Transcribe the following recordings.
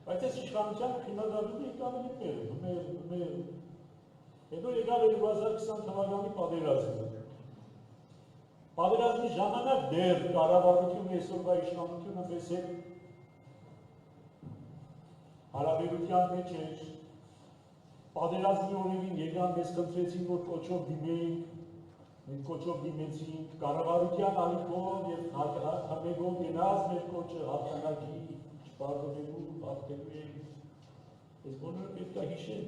Բայց այս իշխանության քննադատումը եկավ մեր հետո եկավ 2020 թվականի պատերազմը։ Պատերազմի ժամանակ դեռ կառավարությունը այսօրվա իշխանությունը մեզ հետ հարաբերության մեջ էր, պատերազմի օրերին եկան մեզ խնդրեցին, որ կոչով դիմեինք, մենք կոչով դիմեցինք, կառավարության ալիքով և համեգով գնաց մեր կոչը հաղթանակի, չպարտոնելու, հաղթելու ենք, այս բոլորը պետք է հիշեն,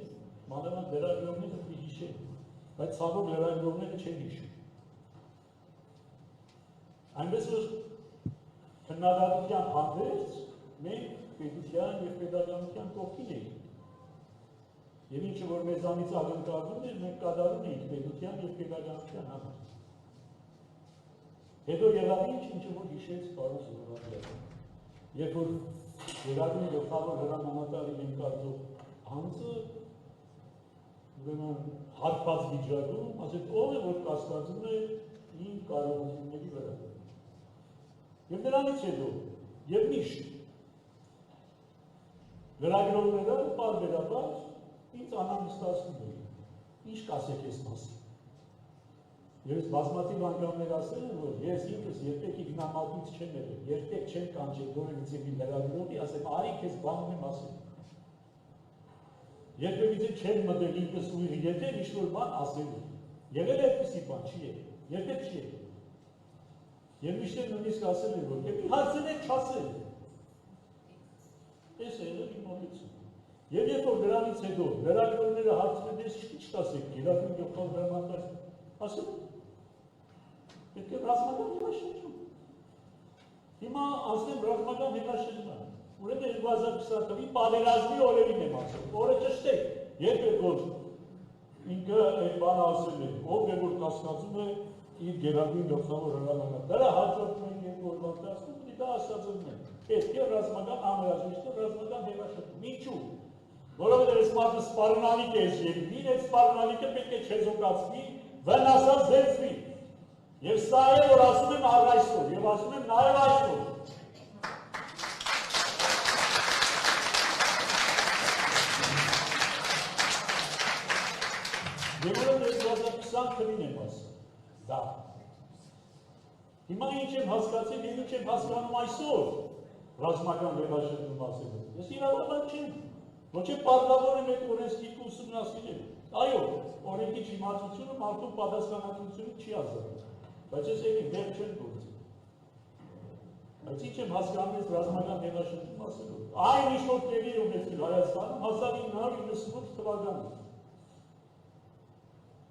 մանավանդ լրագրողները պետք է հիշեն, բայց ցավոք լրագրողները չեն հիշում։ Այնպես որ քննադատության հանդերձ մենք պետության և պետականության կողքին էինք։ Եվ ինչը որ մեզանից ակնկալվում էր, մենք կատարում էինք պետության և պետականության համար։ Հետո եղավ ինչը որ հիշեց պարոն Զոհրաբյանը։ Երբ որ Գերագույն գլխավոր հրամանատարի ենթարկող անձը ուրեմն հարբած վիճակում, ասեց ով է որ կասկածում է իմ կարողությունների վրա։ Եվ դրանից հետո եւ միշտ լրագրողները պարբերաբար ինձ անհանգստացնում էին, ինչ կասեք այս մասին։ Եվ ես բազմաթիվ անգամներ ասել եմ, որ ես ինքս երբեք իգնամատից չեմ եղել, երբեք չեմ կանչել որևիցե մի լրագրողի, ասեմ, արի քեզ բանում եմ ասել։ Երբևիցե չեմ մտել ինքս ուղիղ եթեր ինչ-որ բան ասելու։ Եղել է այդպիսի բան, չի եղել, երբեք չի եղել։ Եվ միշտ նույնիսկ ասել եմ, որ եթե հարցնեք չասել։ Այս է եղել իմ մոտեցումը։ Եվ երբ որ դրանից հետո լրագրողները հարցնում են, ինչ կասեք, Գերագույն գլխավոր հրամանատար, ասում եմ, պետք է ռազմական հետաշրջում։ Հիմա ասեմ ռազմական հետաշրջման։ Ուրեմն 2020 թվականի պատերազմի օրերին եմ ասում, օրը ճշտեք, երբ է որ ինքը այդ բանը ասել է, ով է որ կասկածում է իր Գերագույն գլխավոր հրամանատարը, հաջորդում են երկու օրվա ընթացքում, պիտի դա ասածն է, պետք է ռազմական անհրաժեշտ ռազմական հետաշրջում։ Ինչու՞։ Որովհետև այս մարդը սպառնալիք է երկրին, այդ սպառնալիքը պետք է չեզոքացվի, վնասած զերծվի։ Եվ սա է, որ ասում եմ առ այսօր, եւ ասում եմ նաեւ այսօր։ Եվ որովհետև 2020 թվին եմ ասում, դա։ Հիմա ինչ եմ հասկացել, եւ ինչ եմ հասկանում այսօր ռազմական հետաշրջում ասելու։ Ես իրավաբան չեմ։ Ոչ է պարտավոր եմ այդ օրենսգիրքը ուսումնասիրել։ Այո, օրենքի չիմացությունը մարդու պատասխանատվությունից չի ազատում, բայց ես էլի դեռ չեմ գործել։ Բայց ինչ եմ հասկանում ես ռազմական հետաշրջում ասելով։ Այն ինչ որ տեղի է ունեցել Հայաստանում 1998 թվականին։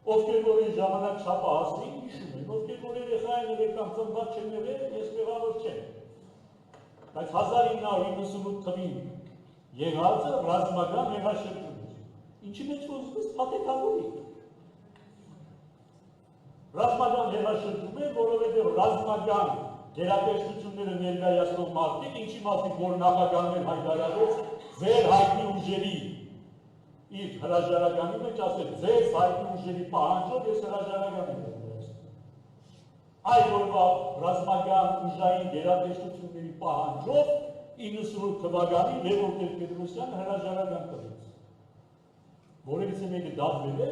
Ովքեր որ այն ժամանակ չափը հասնեին, հիշում են, ովքեր որ երեխային եկան ծնված չեն եղել, ես մեղավոր չեմ։ Բայց 1998 թվականին եղածը ռազմական հետաշրջում էր, ինչի մեջ ոզում ես փաթեթավորի։ Ռազմական հետաշրջում է, որովհետև ռազմական գերատեսչությունները ներկայացնող մարդիկ, ինչի մարդիկ, որ նախագահներ հայտարարեց, ձեր հայտնի ուժերի իր հրաժարականի մեջ ասել, ձեր հայտնի ուժերի պահանջով ես հրաժարական եմ ներկայացնում։ Այդ օրվա ռազմական ուժային գերատեսչությունների պահանջով 98 թվականին Լևոն Տեր-Պետրոսյանը հրաժարական տվեց, որևիցե մեկը դատվել է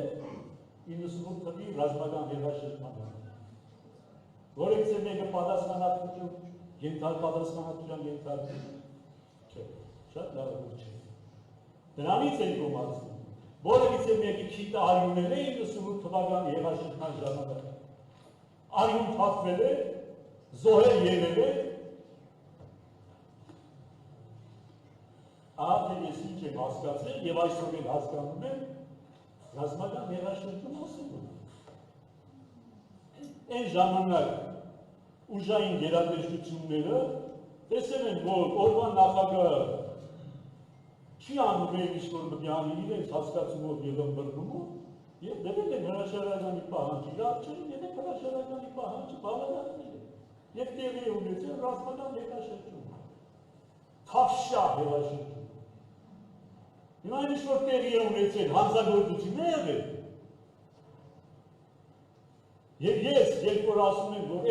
98 թվականի ռազմական հետաշրջման համար, որևիցե մեկը պատասխանատվության ենթարկվում չէ, շատ լավ չէ։ Դրանից են կոմացնում, որևիցե մեկի չի արյունել է 98 թվականի հետաշրջման ժամանակ, արյուն թափվել է, զոհեր եղել է, Ահա ես ինչ եմ հասկացել և այսօր էլ հասկանում եմ ռազմական հետաշրջում ասելու։ Այն ժամանակ ուժային գերատեսչությունները տեսել են, որ օրվա նախագահը չի անում ինչ-որ մտի անի իրենց հասկացումով և ըմբռնումով և դրել են հրաժարականի պահանջը, իրավ չէին դրել հրաժարականի պահանջը բավականին է և տեղի է ունեցել ռազմական հետաշրջում, թավշյա հետաշրջում։ Հիմա ինչ որ տեղի է ունեցել հանցագործություն է եղել։ Եվ ես երբ որ ասում եմ, որ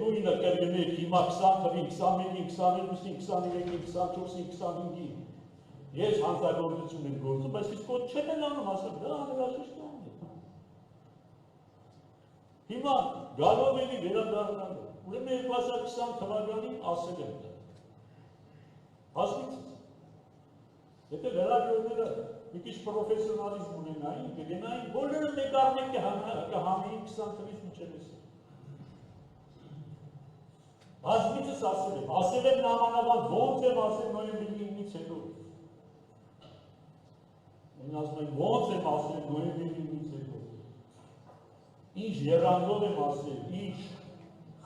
նույնը կրկնեք հիմա 20 թվին, 21-ին, 22-ին, 23-ին, 24-ին, 25-ին, Ես հանցագործություն եմ գործում, բայց իսկ ոտ չեմ են անում, ասեմ, դա անհրաժեշտ է։ Հիմա գալով էլի վերադառնալու, ուրեմն 2020 թվականին ասել եմ դա։ Հասմիցս։ Եթե լրագրողները մի քիչ պրոֆեսիոնալիզմ ունենային, կգնային, բոլորը մեկ կհանեին 20 թվականից մինչև այսօր։ Հասմիցս ասել եմ նամանավանդ ոնց եմ ասել նոյեմբերի 9-ից հետո։ Են ասում են ոնց եմ ասել նոյեմբերի 9-ից հետո։ Ինչ եռանդով եմ ասել, ինչ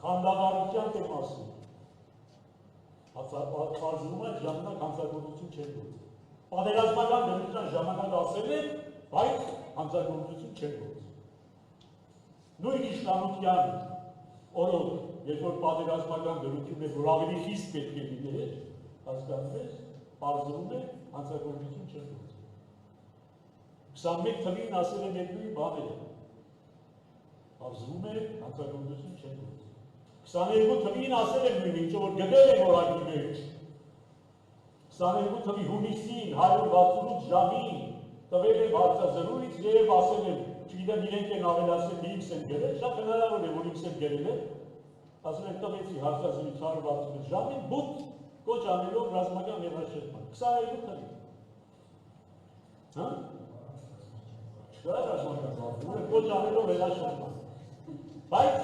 խանդավառությամբ եմ ասել։ Պարզվում է ժամանակ հանցագործություն չեն գործել։ Պատերազմական դրության ժամանակ ասել են, բայց հանցագործություն չեն գործել։ Նույն իշխանության օրոք, երբ որ պատերազմական դրություն է, որ ավելի խիստ պետք է լիներ, հասկանում ես, պարզվում է հանցագործություն չեն գործել։ 21 թվին ասել են այդ նույն բաները։ Պարզվում է հանցագործություն չեն գործել։ 22 թվին ասել են նույն ինչ որ գտել են օրակի մեջ։ 22 թվի հունիսին 168 ժամին տվել են հարցազրույց եւ ասել են, չգիտեմ իրենք են ավելացել X են գրել, շատ հնարավոր է որ X են գրել են, ասել են տվեցի հարցազրույց 168 ժամին, բուտ կոչ անելով ռազմական հեղաշրջման։ 22 թվին։ Հա՞։ Չկա ռազմական բան, կոչ անելով հեղաշրջման։ Բայց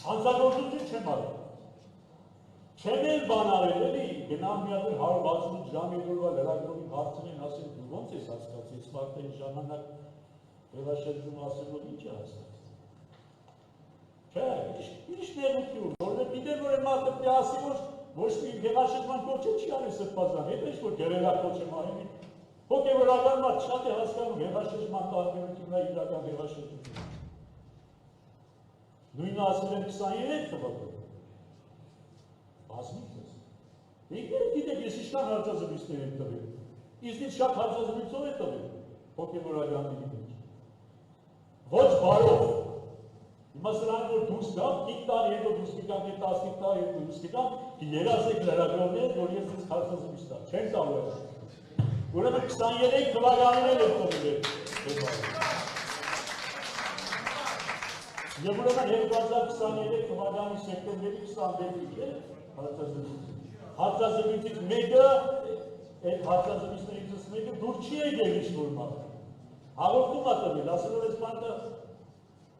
հանցագործություն չեմ արել։ Չեմ էլ բան արել էլի, գնամ մի հատ 168 ժամ երորվա լրագրողին հարցնեն, ասեն դու ոնց ես հասկացել, ես վաղտեն ժամանակ հեղաշրջում ասելով ինչ է հասկացել։ Չէ, ինչ ներություն, որովհետև գիտեր որ այն մարդը պետք է ասի, որ ոչ մի հեղաշրջման կոչ չի արել սրբազան, հետո ինչ որ գերելա կոչ եմ արել։ Հոգևորական մարդ շատ է հասկանում հեղաշրջման տարբերությունն է իրական հեղաշրջությունը։ Նույնը ասել եմ 23 թվականին։ Բազմիցս։ Գիտեք, ես ինչքան հարցազրույցներ եմ տվել։ Իզնից շատ հարցազրույցով է տվել հոգևորականների մեջ։ Ոչ բարով։ Հիմա սրանք որ դուրս գամ, 5 տարի հետո դուրս կգամ, 15 տարի հետո դուրս կգամ, երազեք լրագրողներ, որ ես ինձ հարցազրույց տամ։ Չեն տալու է։ Ուրեմն 23 թվականին էլ եմ տվել։ Եվ ուրեմն 2023 թվականի սեպտեմբերի 26-ին է հարցազրույցից մեկը, այդ հարցազրույցներից մեկը դուր չի եկել ինչ-որ մարդ։ Հաղորդում է տվել, ասելով այս մարդը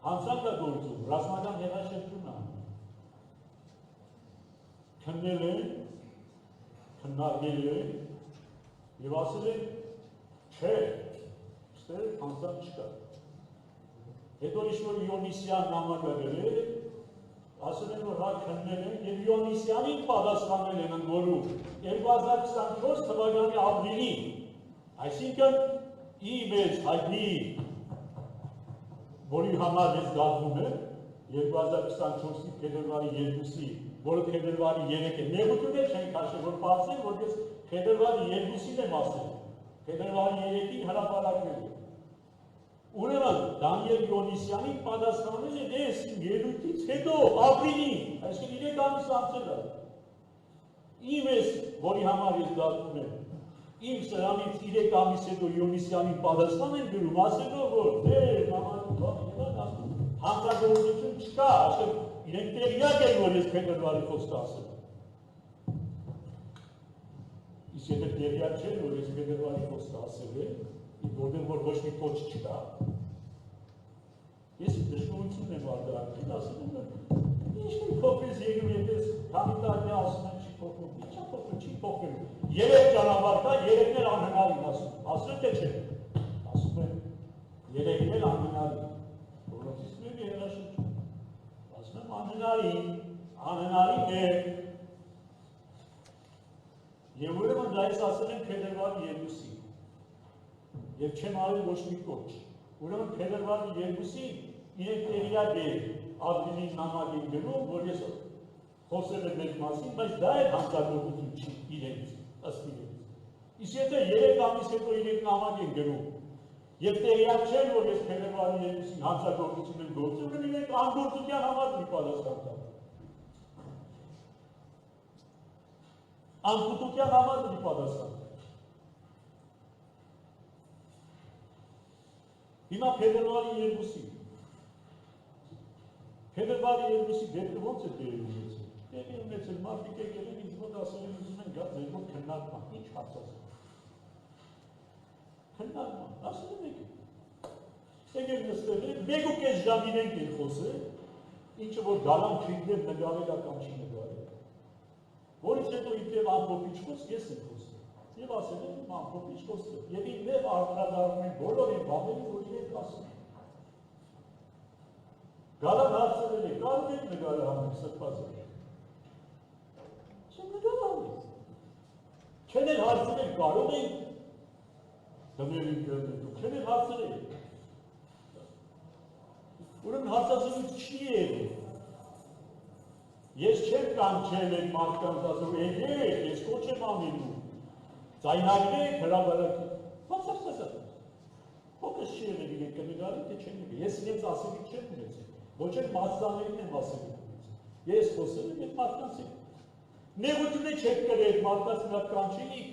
հանցանք է գործում, ռազմական հեղաշրջում է։ Քննել են, քննարկել են և ասել են, չէ, ստեր հանցանք չկա։ Հետո ինչ-որ Իոնիսյան նամակագրել է, ասել են, որ հա քննել են և Իոնիսյանին պատասխանել են ընդորում 2024 թվականի ապրիլին, այսինքն մեզ հայտնի, որի համար ես գաղվում եմ 2024-ի փետրվարի 2-ի, որը փետրվարի 3-է, նեղություններ չեն քաշել, որ պարզեն, որ ես փետրվարի 2-ին եմ ասել, փետրվարի 3-ին հրապարակվել եմ։ Ուրեմն Դանիել Իոնիսյանին պատասխանել է ես իմ ելույթից հետո ապրիլին, այսինքն 3 ամիս անցել է։ Իմ ես, որի համար ես գաղվում եմ, իմ սրանից 3 ամիս հետո Իոնիսյանին պատասխան են գրում, ասելով, որ հանցագործություն չկա, ասել իրենք տեղյակ են, որ ես փետրվարի խոսքը ասել եմ։ Իսկ եթե տեղյակ չեն, որ ես փետրվարի խոսքը ասել եմ, որտեղ որ ոչ մի կոչ չկա, ես դժգոհություն եմ արտահայտել, ասում եմ, ինչ մի փոխվեց եկում, եթե քանի տարի ասում եմ չի փոխվում, ինչա փոխվում, չի փոխվում։ 3 ճանապարհ կա, 3-ն էլ անհնարին ասում թե չէ։ Ասում եմ, 3-ն էլ անհնարին, որոնցից մեկը հեղաշրջում։ Ասում եմ անհնարին է։ Եվ ուրեմն դա ես ասել եմ փետրվարի 2-ին։ Եվ չեմ արել ոչ մի կոչ։ Ուրեմն փետրվարի 2-ին իրենք տեղյակ է ապրիլի նամակ են գրում, որ ես խոսել եմ այդ մասին, բայց դա էլ հանցագործություն չի իրենց, ըստ իրենց։ Իսկ եթե 3 ամիս հետո իրենք նամակ են գրում, եւ տեղյակ չեն, որ ես փետրվարի 2-ին հանցագործություն եմ գործել, ուրեմն իրենք անգործության համար մի պատասխան տան։ Անկուտության համար մի պատասխան տան։ Հիմա փետրվարի 2-ի։ Փետրվարի 2-ի դեպքը ո՞նց է տեղի ունեցել։ Տեղի ունեցել մարդիկ եկել են ինձ մոտ ասել են ուզում են գա ձեր մոտ քննարկման, ինչ հարցած։ Քննարկման, ասել են եկել։ Եկել նստել են, 1.5 ժամ իրենք են խոսել, ինչը որ գալան քրիգներ նկարել կամ չի նկարել։ Որից հետո իբրև ամփոփիչ խոսք ես եմ խոսել։ Եվ ասել եմ ամփոփիչ խոսքը։ Եվ իբրև արտադրում են բոլոր այն բաները, որ իրենք ասում են։ Գալան հարցրել է, կարող եք նկարել համենք սրբազան։ Չեմ նկարել։ Չեն էլ հարցրել, կարող եք դներին կրնել, չեն էլ հարցրել։ Ուրեմն հարցածությունից չի եղել։ Ես չեմ կանչել եք մարդկանց ասում, եկեք, ես կոչ եմ անելու, ձայնագրեք, հրաբարակեք, բացարձակ։ Հոգս չի եղել իրենք կնկարի, թե չեն եկել, ես իրենց ասելիք չեմ ունեցել, ոչ էլ մասնաներին եմ ասելիք ունեցել, ես խոսել եմ այդ մարդկանց հետ, նեղությունը չեք կրեք, մարդկանց մի հատ կանչեիք,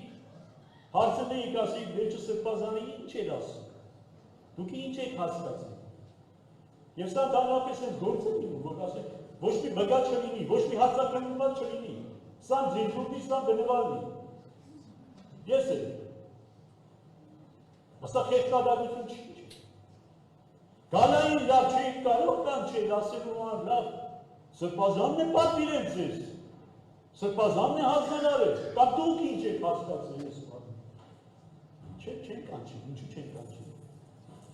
հարցնեիք, ասեիք, վերջը սրբազանի ինչ էր ասում, դուք ինչ եք հասկացել, և սա դանրապես են գործ են լինում, որ ասեք, ոչ մի բգա չլինի, ոչ մի հարցակրնումված չլինի, սա ձեժուտի, սա բնվարնի, ես եմ, ասա խեղտադարություն չի, գալային լավ չէիք կարող կանչել, ասելու ան լավ, սրբազանն է պատվիրել ձեզ, սրբազանն է հանձնարարել, կամ դուք ինչ եք հասկացել ես պատվիրել, չեն կանչել, ինչու չեն կանչել,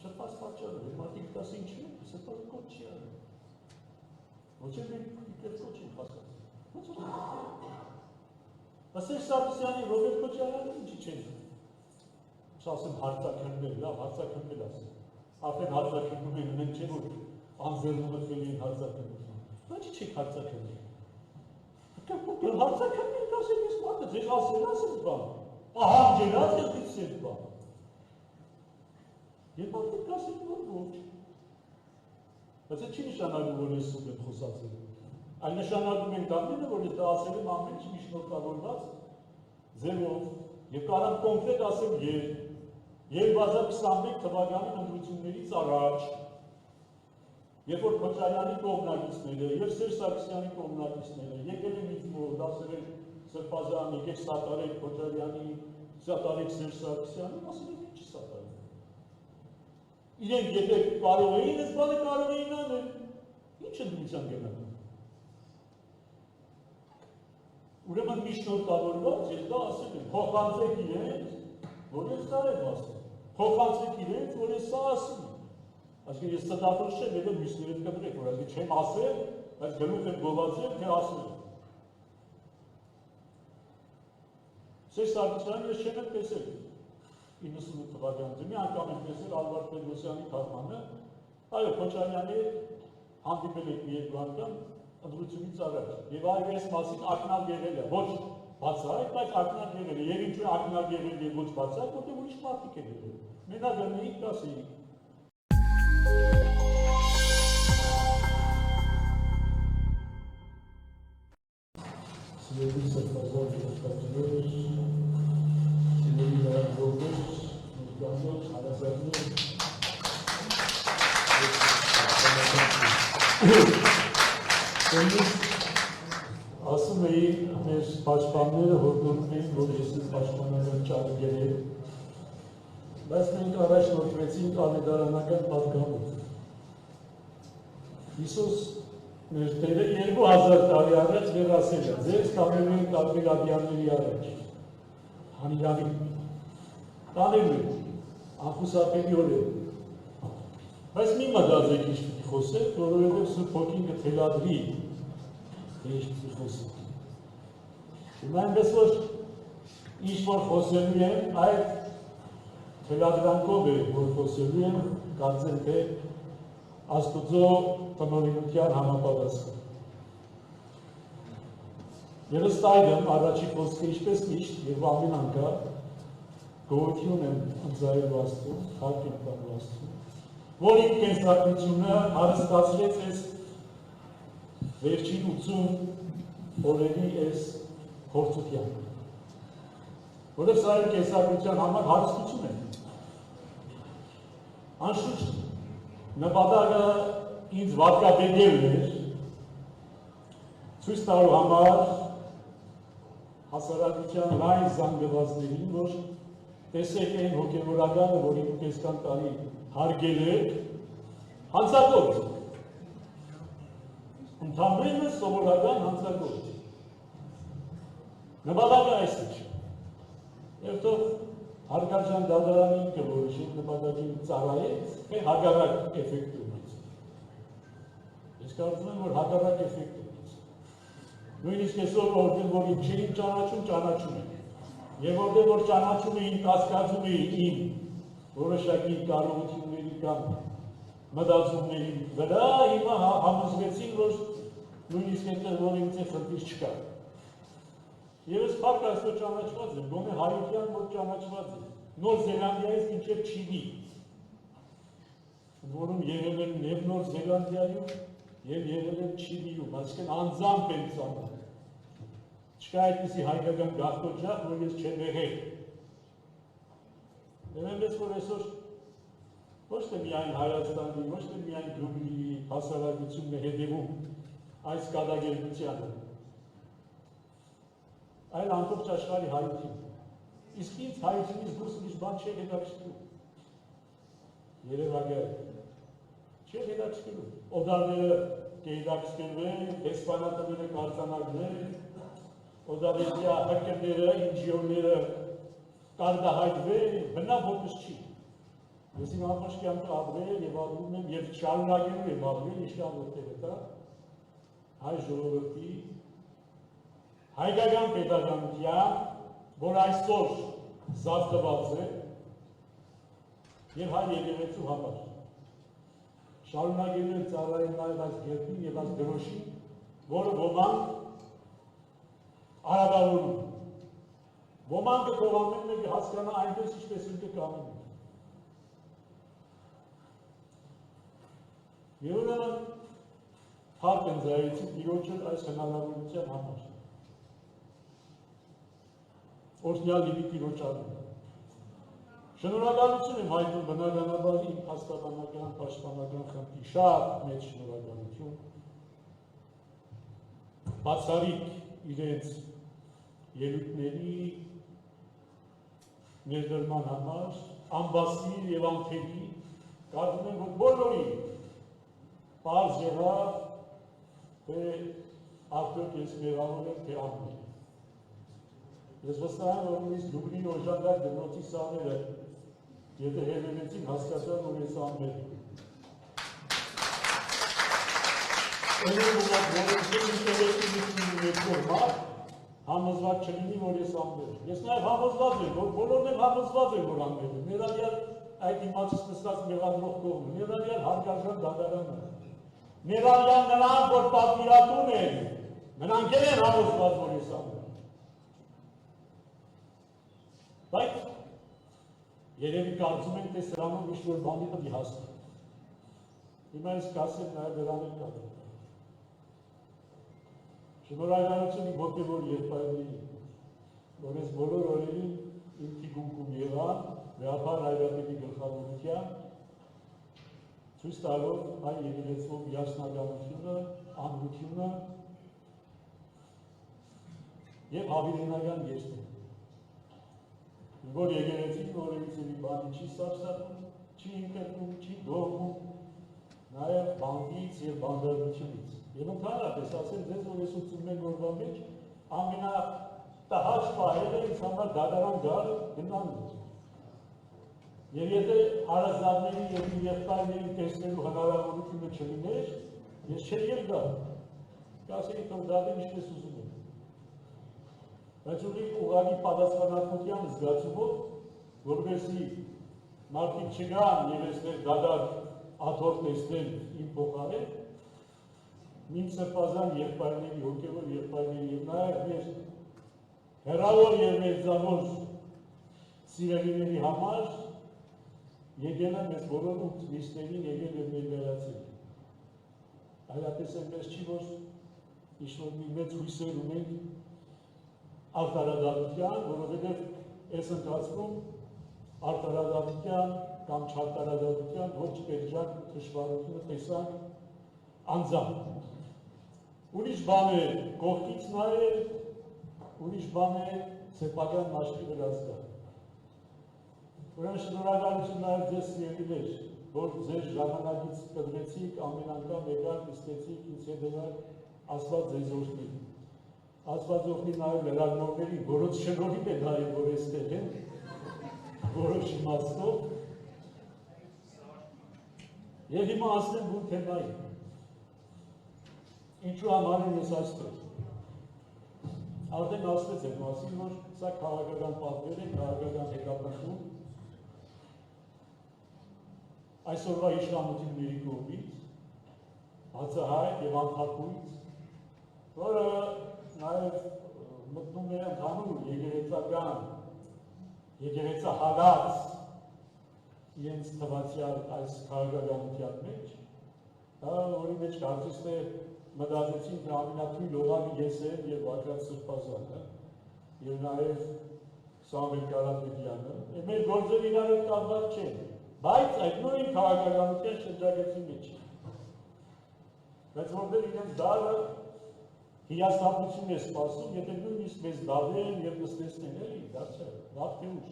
սրբազ պատճառը, որ մարդիկ դասը ինչ է, սրբազը կոչ չի արել, ոչ էլ մենք իպեր կոչ ենք հասկացել, ոչ էլ ասեր Սարգսյանի Ռոբերտ Քոչարյանը ինչի չեն, ասեմ հարցակրնել, լավ հարցակրնել ասեմ, արդեն հարցակրնում են, մենք չէ որ անձեռնմտվել են հարցակրնություն, ոչ չեք հարցակրնել, հարցակրնել կասեք ես մարդը, ձեզ ասել ասես բան, ահանջելած եղից ես բան, և մարդիկ կասեք որ ոչ, բայց է չի նշանակում, որ ես սուտ եմ խոսացել, այլ նշանակում են կամենը, որ ես դա ասել եմ ամեն չի միշնորտավորված ձևով, և կարան կոնկրետ ասեմ և 2021 թվականին ընտրություններից առաջ, երբ որ Քոչարյանի կողմնակիցները և Սերժ Սարգսյանի կողմնակիցները եկել են ինձ մոտ, ասել են սրբազան, եկեք սատարեք Քոչարյանի, սատարեք Սերժ Սարգսյանին, ասել են ինչ սատարեք։ Իրենք եթե կարող էին, այս բանը կարող էին անել, ինչ ընդմության գնալու։ Ուրեմն միշնորտավորված, ես դա ասել եմ, փոխանցեք իրենց, որ ես դա եմ ասել, փոխանցեք իրենց, որ ես սա ասում եմ։ Այսինքն ես ստատավոր չեմ, հետո մյուսներդ կտրեք, որ այսինքն չեմ ասել, բայց գլուխ եմ գովացել, թե ասել եմ։ Սերժ Սարգսյանը ես չեմ տեսել 98 թվականից, մի անգամ եմ տեսել Ալվարդ Պետրոսյանի թարգմանը, այո, Քոչարյանի հանդիպել եք մի երկու անգամ ընտրությունից առաջ, և այո ես մասին ակնարկ եղել է, ոչ բացահայտ, բայց ակնարկ եղել է, և ինչու ակնարկ եղել և ոչ բացահայտ, որտեղ ուրիշ մարդիկ են եղել, մենակ գնեիք կասեիք։ Սիրելի սրբազան աշխատողներ, սիրելի լրագրողներ, ներկայացող հարազատներ, ասում էի մեր պաշտպանները հորդորում էին, որ ես ինձ պաշտպանական ճարիքեր եմ, բայց մենք առաջնորդվեցինք անեդարանական պատգամով։ Հիսուս մեր Տերը 2000 տարի առաջ դեռ ասել է, ձեզ տանելու են տարբերաբյանների առաջ, հանիրավի, տանելու են, անխուսափելիորեն, բայց մի մտածեք ինչ պիտի խոսեք, որովհետև Սուրբ Հոգին կթելադրի ինչ պիտի խոսեք։ Հիմա այնպես որ ինչ որ խոսելու են, այդ թելադրանքով է, որ խոսելու են, կարծեմ թե Աստուծո տնօրինության համապատասխան։ Եվ ըստ այդմ առաջի խոսքը ինչպես միշտ եւ ամեն անգամ գոհություն եմ ընծայել Աստծուն, խաղ եմ տալու Աստծուն, որ իմ կենսագրությունը հարստացրեց այս վերջին 80 օրերի այս փորձության։ Որով սա իմ կենսագրության համար հարստություն է։ Անշուշտ նպատակը ինձ վարկաբեկելն էր, ցույց տալու համար հասարակության լայն զանգվածներին, որ տեսեք այն հոգևորականը, որի դուք այսքան տարի հարգել եք, հանցագործ, ընդհանրապես սովորական հանցագործ։ Նպատակը այս է։ Եվ թող հարգարժան դատարանը ինքը որոշի նպատակին ծառայեց, թե հակառակ էֆեկտ ունեց։ Ես կարծում եմ, որ հակառակ էֆեկտ ունեց։ Նույնիսկ այսօր որտեղ որ իմ չէին ճանաչում են։ Եվ որտեղ որ ճանաչում էին, կասկածում էին իմ որոշակի կարողությունների կամ մտածումների վրա, հիմա համոզվեցին, որ նույնիսկ այնտեղ որ ինձ է խնդիր չկա։ Եվ ես փառք Աստծո ճանաչված եմ, գոնե հայության մոտ ճանաչված եմ, Նոր Զելանդիայից մինչև Չիլի, որում եղել են և Նոր Զելանդիայում և եղել են Չիլիում, այսինքն անձամբ են ծանոթ։ Չկա այդպիսի հայկական գաղտնիք, որ ես չեմ եղել։ Եվ այնպես որ այսօր ոչ թե միայն Հայաստանի, ոչ թե միայն Գյումրիի հասարակությունն է հետևում այս կատակերգությանը, այլ ամբողջ աշխարհի հայություն։ Իսկ ինձ հայությունից դուրս ուրիշ բան չէ հետաքրքրում։ Երևակայել։ Չէ հետաքրքրում։ Օդաները կհետաքրքրվեն, դեսպանատները կարձանագրեն, օդավետիա հակերները, ինժեներները կարտահայտվեն, բնավ ոքս չի։ Ես իմ ամբողջ կյանքը ապրել եւ ապրում եմ եւ շարունակելու եմ ապրել, ինչքան որտեղ է դա հայ ժողովրդի հայկական պետականության, որ այսօր զավթված է և հայ եկեղեցու համար։ Շարունակելու են ծառայել նաև այս գերբին և այս դրոշին, որը ոմանք արագավորում։ Ոմանքը կողամեն է հասկանա այնպես ինչպես ինքը կամեն է։ Եվ ուրեմն փառք են ձայեցի Տիրոջը այս հնարավորության համար։ Օրհնյալ լինի Տիրոջ անունը։ Շնորհակալություն եմ հայտնում բնականաբար իմ հաստատանական պաշտպանական խմբի շատ մեծ շնորհակալություն։ Բացառիկ իրենց ելույթների ներդրման համար, ամբասիր եւ անթերի, կարծում եմ, որ բոլորի պարզ եղավ, թե արդյոք ես մեղավոր եմ, թե անմեղ։ Ես վստահ եմ, որ նույնիսկ Գյումրիի օժանդակ դպրոցի սաները, եթե հետևեցին, հասկացան, որ ես անմեղ եմ։ Համոզված չլինի, որ ես անմեղ եմ։ Ես նաև համոզված եմ, որ բոլորն եմ համոզված եմ, որ անմեղ եմ։ Ներառյալ այդ իմացից նստած մեղադրող կողմը, ներառյալ հարգարժան դատարանը, ներառյալ նրանք, որ պատվիրատուն են, նրանք են համոզված, որ ես անմեղ եմ։ Բայց երևի կարծում ենք, թե սրանով ինչ-որ բանի պետք է հասնել։ Հիմա ես կասեմ նաև դրան էլ կատեմ։ Շնորհակալություն իմ հոգևոր եղբայրներին, որ ես բոլոր օրերին իմ թիկունքում եղան, Վեհապար Հայրապետի գլխավորությամբ, ցույց տալով հայ եկեղեցու միասնականությունը, անկությունը եւ հավերենական երթեր։ Որ եկեղեցին որևիցե մի բանի չի սարսափում, չի ինքնվում, չի դողում, նաև բանկից և բանդարությունից։ Եվ ընդհանրապես ասեմ ձեզ, որ ես 81 օրվա մեջ ամենատհաճ պահերը ինձ համար դատարան գալ գնալն էր։ Եվ եթե հարազատների և իմ եղբայրներին տեսնելու հնարավորությունը չլիներ, ես չէի էլ գալ։ Կասեի թող դատեմ ինչպես ուզում եմ։ Բայց ուղղակի պատասխանատվության զգացումով, որպեսզի մարդիկ չգան և այստեղ դատարկ աթոռ տեսնել իմ փոխարեն, իմ սրբազան եղբայրների, հոգևոր եղբայրների և նաև մեր հեռավոր և մեծավոր սիրելիների համար եկել եմ ես բոլոր 8 նիստերին եկել և մեր վերացել։ Այլապես այնպես չի, որ ինչ-որ մի մեծ հույսեր ունենք արտարադատության, որովհետև այս ընթացքում արտարադատության կամ չարտարադատության ոչ պերժան թշվառությունը տեսանք անձամբ։ Ուրիշ բան է կողքից նայել, ուրիշ բան է սեփական մաշկի վրաց գալ։ Ուրեմն շնորհակալություն նաև ձեզ սիրելիներ, որ ձեր ժամանակից կտրեցիք, ամեն անգամ եկաք, նստեցիք, ինձ հետ եղաք, Աստված ձեզ օրհնի։ Աստված օրհնի նաև լրագրողներին, որոնց շնորհիվ է նաև որ այստեղ են, որոշ իմաստով։ Եվ հիմա ասեմ բուն թեմայի։ Ինչու համար եմ ես այստեղ։ Արդեն ասվեց այդ մասին, որ սա քաղաքական պատվեր է, քաղաքական հետապնդում այսօրվա իշխանությունների կողմից, բացահայտ եւ անփակույց, որը նաև մտնում է ընդհանուր եկեղեցական, եկեղեցահալած իրենց թվացյալ այս քաղաքականության մեջ, որի մեջ կարծես թե մտածեցին, թե ամենաթույլ օղակը ես եմ և Բագրատ Սրբազանը, և նաև Սամվել Կարապետյանը, մեր գործերը իրար հետ կապված չեն, բայց այդ նույն քաղաքականության շրջագծի մեջ են։ Բայց որտեղ իրենց դարը հիասթափություն է սպասում, եթե նույնիսկ մեզ դավեն և նստեցնեն, էլի, դարձյալ, լավ թե ուշ,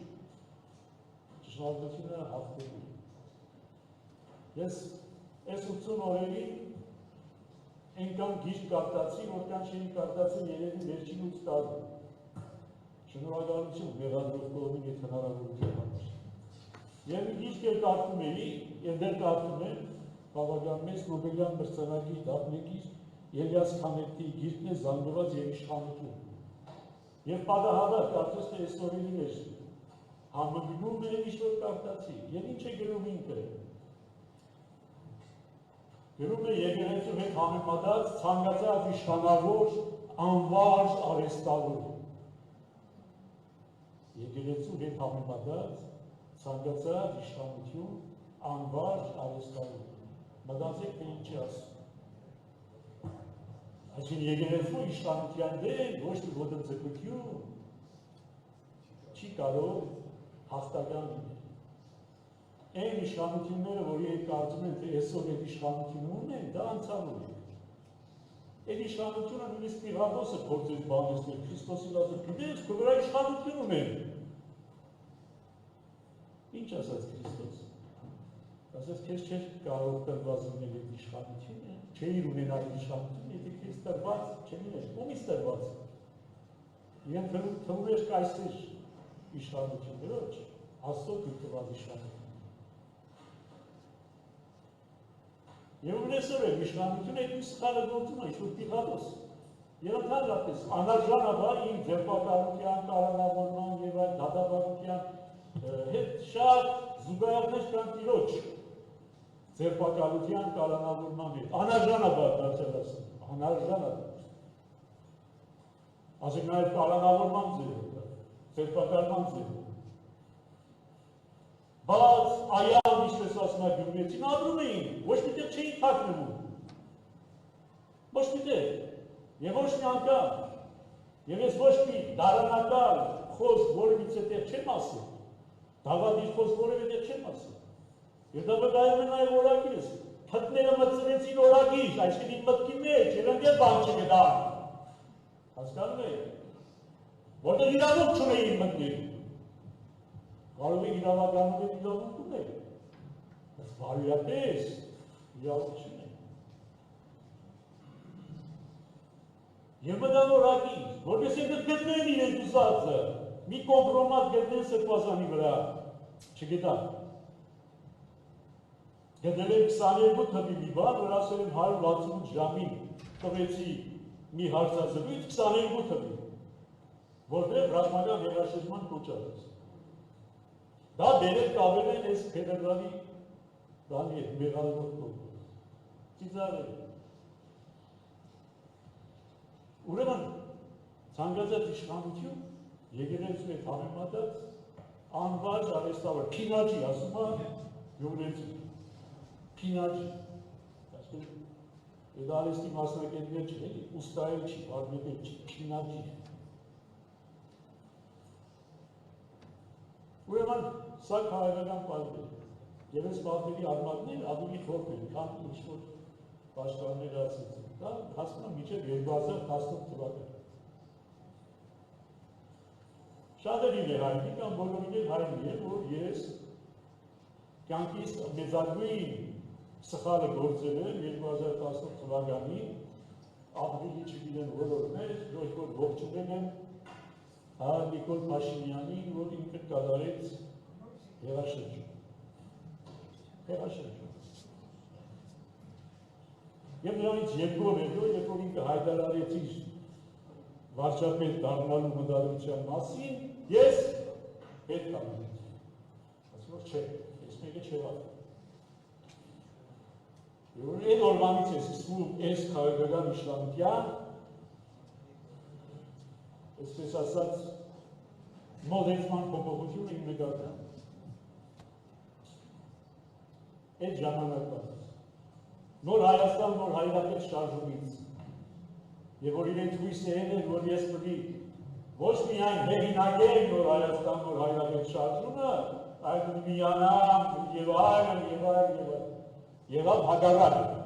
ճշմարտությունը հաղթելու է։ Ես այս 80 օրերի այնքան գիրք կարդացի, որքան չէի կարդացել երևի վերջին 8 տարում։ Շնորհակալություն մեղադրող կողմին այդ հնարավորության համար։ Եվ մի գիրք էլ կարդում էի, և դեռ կարդում եմ, բավական մեծ Նոբելյան մրցանակի դափնեկիր Էլիաս Քանեթիի գիրքն է «Զանգված և իշխանություն»։ Եվ պատահաբար կարծես թե այս օրերի մեջ համընկնում է ինչ-որ կարդացի, և ինչ է գրում ինքը։ Գրում է եկեղեցու հետ համեմատած ցանկացած իշխանավոր անվարժ արհեստավոր։ Եկեղեցու հետ համեմատած ցանկացած իշխանություն անվարժ արհեստավոր։ Մտածեք, թե ինչ է ասում։ Այսինքն եկեղեցու իշխանության դեմ ոչ թե ոտնձգություն չի կարող հաստատան լինել։ Այն իշխանությունները, որի հետ կարծում են, թե այսօր այդ իշխանությունը ունեն, դա անցավոր է։ Այդ իշխանությունը նույնիսկ Պիղատոսը փորձեց բանեցնել, Քրիստոսին ասել, գիտես, քո վրա իշխանություն ունեն։ Ինչ ասաց Քրիստոսը։ Ասաց, քեզ չէր կարող տրված լինել այդ իշխանությունը, չէիր ունենալ իշխանություն, եթե քեզ տրված չլիներ, ումից տրված։ Իրեն թվում էր կայսեր իշխանություն, ոչ, Աստծո տրված իշխանություն։ Եվ ունեսոր է իշխանությունը այդ սխալը գործում է, ինչ-որ Պիղատոս։ Եվ ընդհանրապես անարժանաբար իր ձերբակալության, կալանավորման և այդ դատաբարության հետ շատ զուգահեռներ կան Տիրոջ ձերբակալության, կալանավորման հետ։ Անարժանաբար դարձյալ ասում, անարժանաբար։ Ասենք նաև կալանավորման ձևը, ձերբակալման ձևը։ Բայց այալ ինչպես ասում է գյումրեցին ապրում էին, ոչ մի տեղ չէին թաքնվում, ոչ մի տեղ, և ոչ մի անգամ, և ես ոչ մի դարանակալ խոսք որևիցե տեղ չեմ ասել, դավադիր խոսք որևէ տեղ չեմ ասել, և դա վկայում է նաև օրագիրս, փտները մտցրեցին օրագիր, այսինքն իմ մտքի մեջ, և ընդ բան չգտան, հասկանում եք, որտեղ իրավունք չունեին մտնել, կարող է իրավականով են իրավունք ունել, բայց բարոյապես իրավունք չունեն։ Եվ մտան օրագիր, որպես ենդ գտնեն իրենց ուզածը, մի կոմպրոմատ գտնեն Սրբազանի վրա, չգտան։ Գտել եմ 22 թվի մի բան, որ ասել եմ 168 ժամին տվեցի մի հարցազրույց 22 թվի, որտեղ ռազմական հեղաշրջման կոչ արեց։ Դա բերել կավել են այս փետրվարի բանի հետ, մեղադրող կողմը։ Ծիծաղել։ Ուրեմն, ցանկացած իշխանություն, եկեղեցու հետ համեմատած, անվարժ արհեստավոր, փինաջի, ասում է գյումրեցու, փինաջի։ Այսինքն, այդ արհեստի մասնակետներ չի, էլի, ուստայել չի, բարմեկել չի, փինաջի։ Ուրեմն, սա քաղաքական պատվեր է։ Եվ այս մարդերի արմատները ավելի խորտ են, քան ինչ-որ պաշտպանները ասեցին, դա հասնում է մինչև 2018 թվականը։ Շատերին է հայտնի կամ բոլորին էլ հայտնի է, որ ես կյանքիս մեծագույն սխալը գործել եմ 2018 թվականին, ապրիլի չգիտեմ որորներ, որ ողջունել եմ Նիկոլ Փաշինյանին, որ ինքը կատարեց հեղաշրջում։ Եվ նրանից երկու օր հետո, երբ որ ինքը հայտարարեց իր վարչապետ դառնալու մտադրության մասին, ես պետք անեմ։ Ասում որ չէ, ես մեկը չեղավ։ Եվ որ այդ օրվանից ես սկսում այս քաղաքական իշխանության, այսպես ասած, մոդելման փոփոխությունը իմ նկատմամբ։ Այդ ժամանակվանից։ Նոր Հայաստան, նոր հայրապետ շարժումից։ Եվ որ իրենք հույս են, որ ես պիտի ոչ միայն հեղինակեմ նոր Հայաստան, նոր հայրապետ շարժումը, այլ միանամ եւ այլն, եղավ հակառակը։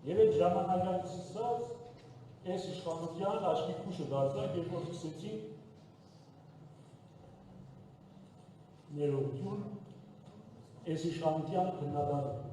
Եվ այդ ժամանակից սկսած այս իշխանության աչքի քուշը դարձավ, երբ որ սկսեցին ներողություն այս իշխանության քննադատել։